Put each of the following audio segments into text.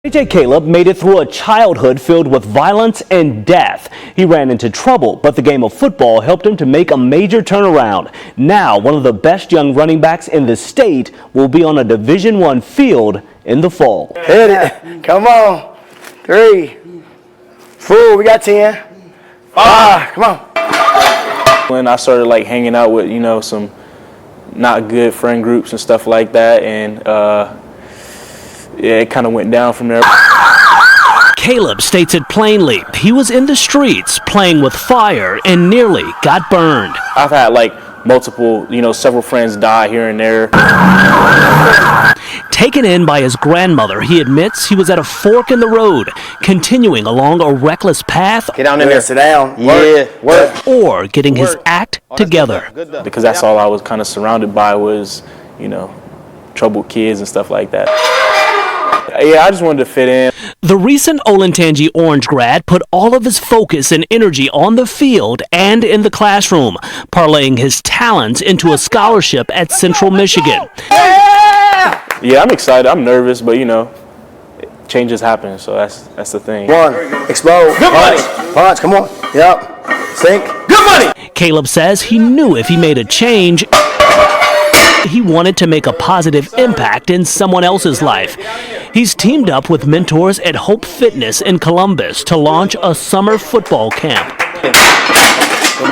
AJ Caleb made it through a childhood filled with violence and death. He ran into trouble, but the game of football helped him to make a major turnaround. Now, one of the best young running backs in the state will be on a Division I field in the fall. Hit it. Come on. 3, 4, we got 10. 5, come on. When I started hanging out with, some not good friend groups and stuff like that, and yeah, it kind of went down from there. Caleb states it plainly. He was in the streets playing with fire and nearly got burned. I've had multiple, several friends die here and there. Taken in by his grandmother, he admits he was at a fork in the road, continuing along a reckless path. Get down in there, sit down. Work. Or getting his act together. Because that's all I was kind of surrounded by was, troubled kids and stuff like that. Yeah, I just wanted to fit in. The recent Olentangy Orange grad put all of his focus and energy on the field and in the classroom, parlaying his talents into a scholarship at Central Michigan. Yeah, I'm excited. I'm nervous, but changes happen, so that's the thing. One, explode. Good money. Punch, come on. Yep. Sink. Good money. Caleb says he knew if he made a change, he wanted to make a positive impact in someone else's life. He's teamed up with mentors at Hope Fitness in Columbus to launch a summer football camp.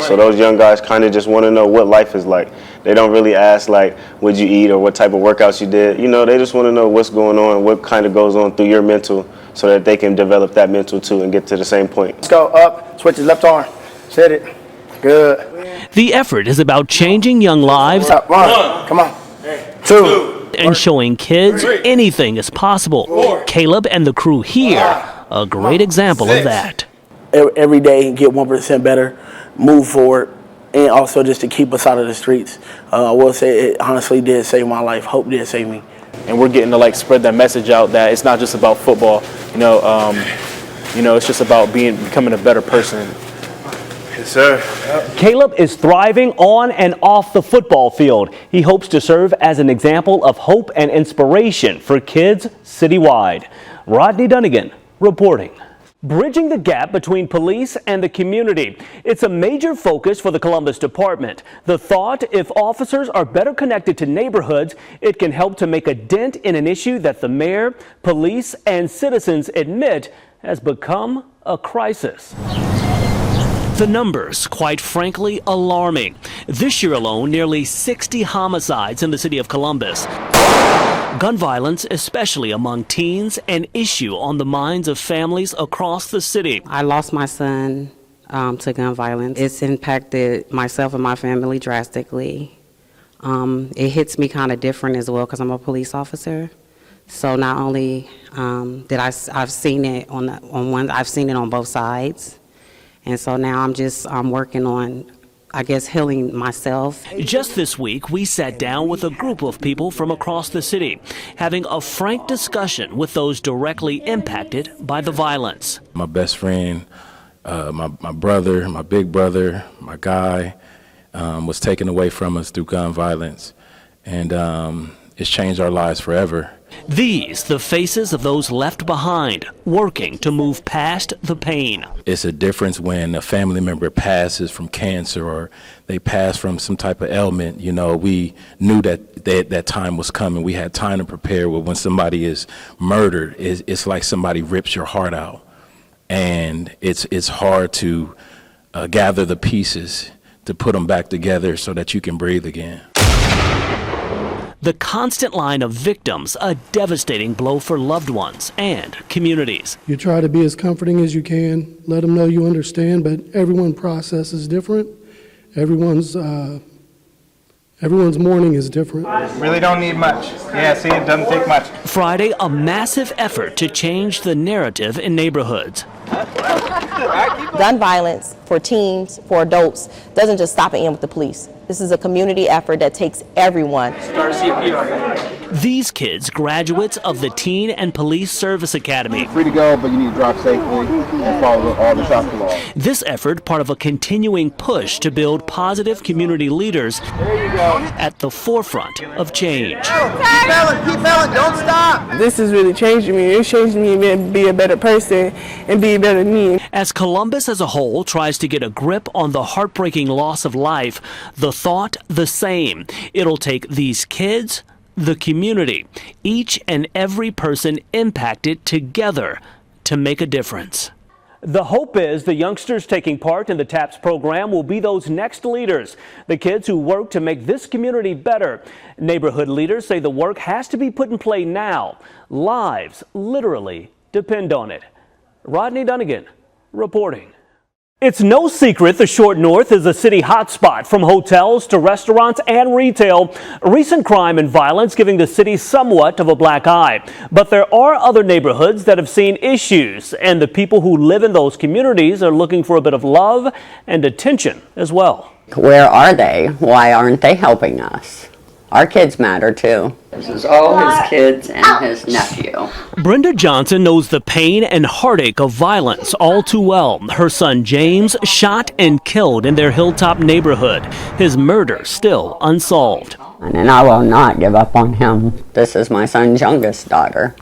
So those young guys kind of just want to know what life is like. They don't really ask what'd you eat or what type of workouts you did. They just want to know what's going on, what kind of goes on through your mental, so that they can develop that mental too and get to the same point. Let's go up, switch his left arm, set it, good. The effort is about changing young lives. Up, 1, come on, 2. And showing kids anything is possible. Caleb and the crew here, a great example of that. Every day get 1% better, move forward, and also just to keep us out of the streets. I will say it honestly did save my life. Hope did save me. And we're getting to spread that message out that it's not just about football. It's just about becoming a better person. Yes, sir. Caleb is thriving on and off the football field. He hopes to serve as an example of hope and inspiration for kids citywide. Rodney Dunigan reporting. Bridging the gap between police and the community. It's a major focus for the Columbus Department. The thought, if officers are better connected to neighborhoods, it can help to make a dent in an issue that the mayor, police, and citizens admit has become a crisis. The numbers, quite frankly, alarming. This year alone, nearly 60 homicides in the city of Columbus. Gun violence, especially among teens, an issue on the minds of families across the city. I lost my son to gun violence. It's impacted myself and my family drastically. It hits me kind of different as well because I'm a police officer. So not only did I've seen it on one, I've seen it on both sides. And so now I'm working on, I guess, healing myself. Just this week, we sat down with a group of people from across the city, having a frank discussion with those directly impacted by the violence. My best friend, my brother, my big brother, my guy, was taken away from us through gun violence. And it's changed our lives forever. These, the faces of those left behind, working to move past the pain. It's a difference when a family member passes from cancer or they pass from some type of ailment. We knew that time was coming. We had time to prepare. But when somebody is murdered, it's like somebody rips your heart out. And it's hard to gather the pieces to put them back together so that you can breathe again. The constant line of victims, a devastating blow for loved ones and communities. You try to be as comforting as you can, let them know you understand, but everyone's process is different. Everyone's mourning is different. Really don't need much. Yeah, see, it doesn't take much. Friday, a massive effort to change the narrative in neighborhoods. Gun violence for teens, for adults, doesn't just stop and end with the police. This is a community effort that takes everyone. Start CPR. These kids, graduates of the Teen and Police Service Academy. Free to go, but you need to drive safely and follow all the traffic laws. This effort, part of a continuing push to build positive community leaders at the forefront of change. Keep going, don't stop. This is really changing me. It's changing me to be a better person and be better than me. As Columbus as a whole tries to get a grip on the heartbreaking loss of life, the thought the same. It'll take these kids, the community, each and every person impacted together to make a difference. The hope is the youngsters taking part in the TAPS program will be those next leaders, the kids who work to make this community better. Neighborhood leaders say the work has to be put in play now. Lives literally depend on it. Rodney Dunigan reporting. It's no secret the Short North is a city hotspot, from hotels to restaurants and retail. Recent crime and violence giving the city somewhat of a black eye. But there are other neighborhoods that have seen issues, and the people who live in those communities are looking for a bit of love and attention as well. Where are they? Why aren't they helping us? Our kids matter too. This is all his kids and his nephew. Brenda Johnson knows the pain and heartache of violence all too well. Her son James shot and killed in their Hilltop neighborhood. His murder still unsolved. And I will not give up on him. This is my son's youngest daughter.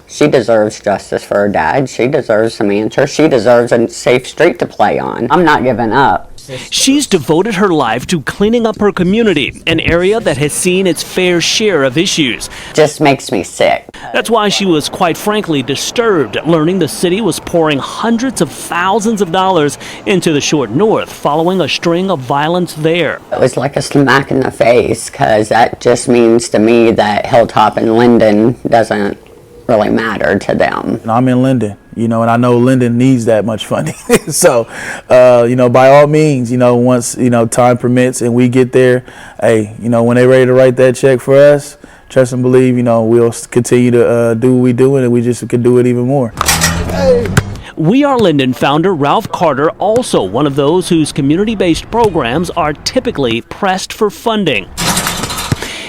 She deserves justice for her dad. She deserves some answers. She deserves a safe street to play on. I'm not giving up. She's devoted her life to cleaning up her community, an area that has seen its fair share of issues. Just makes me sick. That's why she was quite frankly disturbed learning the city was pouring hundreds of thousands of dollars into the Short North following a string of violence there. It was like a smack in the face, because that just means to me that Hilltop and Linden doesn't really matter to them. I'm in Linden, and I know Linden needs that much funding. So, by all means, once, time permits and we get there, hey, when they're ready to write that check for us, trust and believe, we'll continue to do what we do, and we just could do it even more. We Are Linden founder Ralph Carter, also one of those whose community-based programs are typically pressed for funding.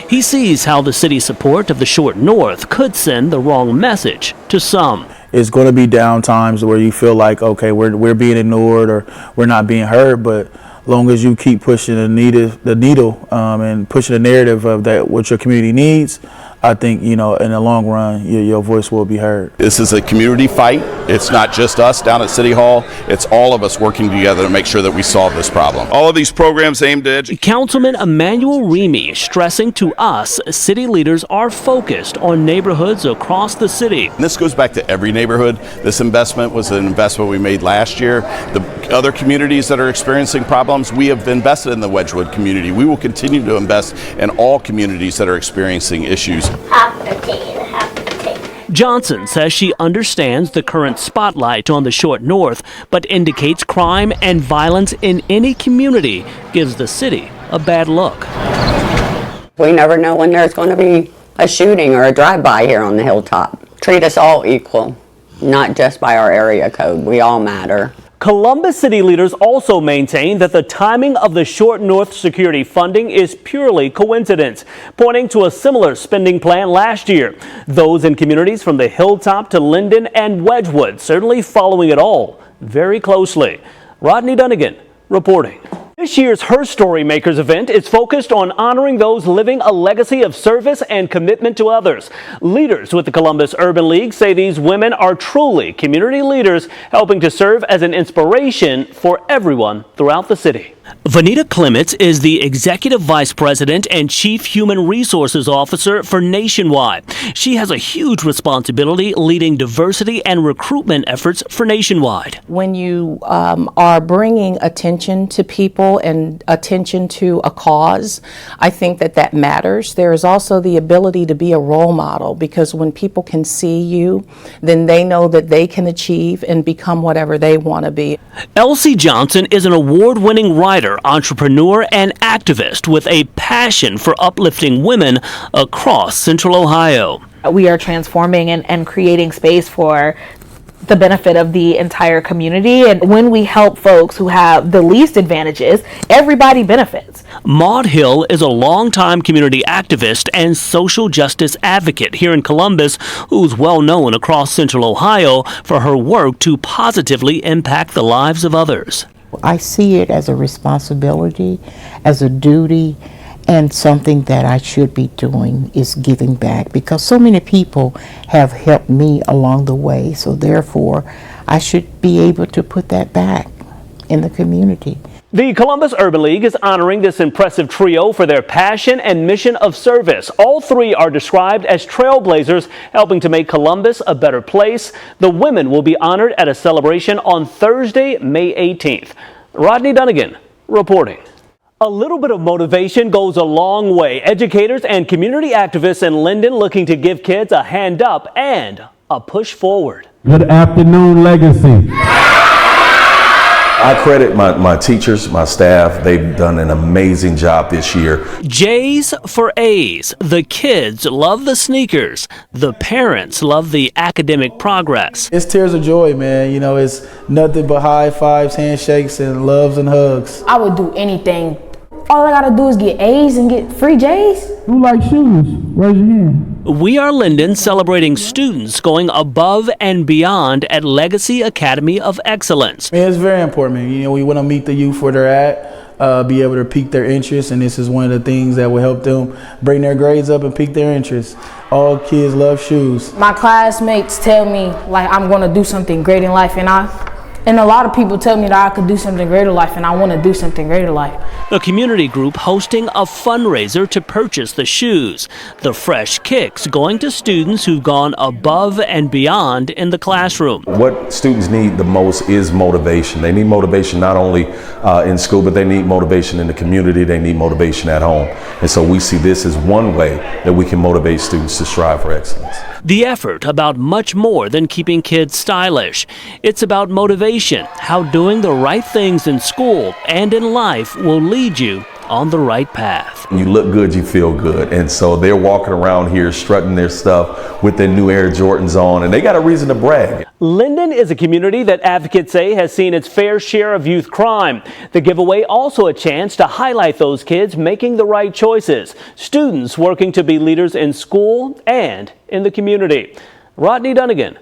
He sees how the city's support of the Short North could send the wrong message to some. It's going to be down times where you feel like, okay, we're being ignored or we're not being heard, but long as you keep pushing the needle and pushing the narrative of that what your community needs, I think, in the long run, your voice will be heard. This is a community fight. It's not just us down at City Hall. It's all of us working together to make sure that we solve this problem. All of these programs aimed at educate. Councilman Emmanuel Remy stressing to us, city leaders are focused on neighborhoods across the city. And this goes back to every neighborhood. This investment was an investment we made last year. The other communities that are experiencing problems, we have invested in the Wedgwood community. We will continue to invest in all communities that are experiencing issues. Johnson says she understands the current spotlight on the Short North, but indicates crime and violence in any community gives the city a bad look. We never know when there's going to be a shooting or a drive-by here on the Hilltop. Treat us all equal, not just by our area code. We all matter. Columbus city leaders also maintain that the timing of the Short North security funding is purely coincidence, pointing to a similar spending plan last year. Those in communities from the Hilltop to Linden and Wedgwood certainly following it all very closely. Rodney Dunigan reporting. This year's Her Story Makers event is focused on honoring those living a legacy of service and commitment to others. Leaders with the Columbus Urban League say these women are truly community leaders, helping to serve as an inspiration for everyone throughout the city. Vanita Clements is the Executive Vice President and Chief Human Resources Officer for Nationwide. She has a huge responsibility leading diversity and recruitment efforts for Nationwide. When you are bringing attention to people and attention to a cause, I think that matters. There is also the ability to be a role model, because when people can see you, then they know that they can achieve and become whatever they want to be. Elsie Johnson is an award-winning writer, entrepreneur, and activist with a passion for uplifting women across Central Ohio. We are transforming and creating space for the benefit of the entire community. And when we help folks who have the least advantages, everybody benefits. Maud Hill is a longtime community activist and social justice advocate here in Columbus, who's well known across Central Ohio for her work to positively impact the lives of others. I see it as a responsibility, as a duty, and something that I should be doing is giving back, because so many people have helped me along the way. So therefore, I should be able to put that back in the community. The Columbus Urban League is honoring this impressive trio for their passion and mission of service. All three are described as trailblazers, helping to make Columbus a better place. The women will be honored at a celebration on Thursday, May 18th. Rodney Dunigan reporting. A little bit of motivation goes a long way. Educators and community activists in Linden looking to give kids a hand up and a push forward. Good afternoon, Legacy. I credit my teachers, my staff. They've done an amazing job this year. J's for A's. The kids love the sneakers. The parents love the academic progress. It's tears of joy, man. You know, it's nothing but high fives, handshakes, and loves and hugs. I would do anything. All I gotta do is get A's and get free J's. Who likes shoes? Raise your hand. We Are Linden celebrating students going above and beyond at Legacy Academy of Excellence. Man, it's very important, man. You know, we want to meet the youth where they're at, be able to pique their interest, and this is one of the things that will help them bring their grades up and pique their interest. All kids love shoes. My classmates tell me like I'm gonna do something great in life, and a lot of people tell me that I could do something great in life, and I want to do something great in life. The community group hosting a fundraiser to purchase the shoes. The fresh kicks going to students who've gone above and beyond in the classroom. What students need the most is motivation. They need motivation not only in school, but they need motivation in the community. They need motivation at home. And so we see this as one way that we can motivate students to strive for excellence. The effort about much more than keeping kids stylish. It's about motivation, how doing the right things in school and in life will lead you on the right path. When you look good, you feel good. And so they're walking around here strutting their stuff with their new Air Jordans on, and they got a reason to brag. Linden is a community that advocates say has seen its fair share of youth crime. The giveaway also a chance to highlight those kids making the right choices, students working to be leaders in school and in the community. Rodney Dunigan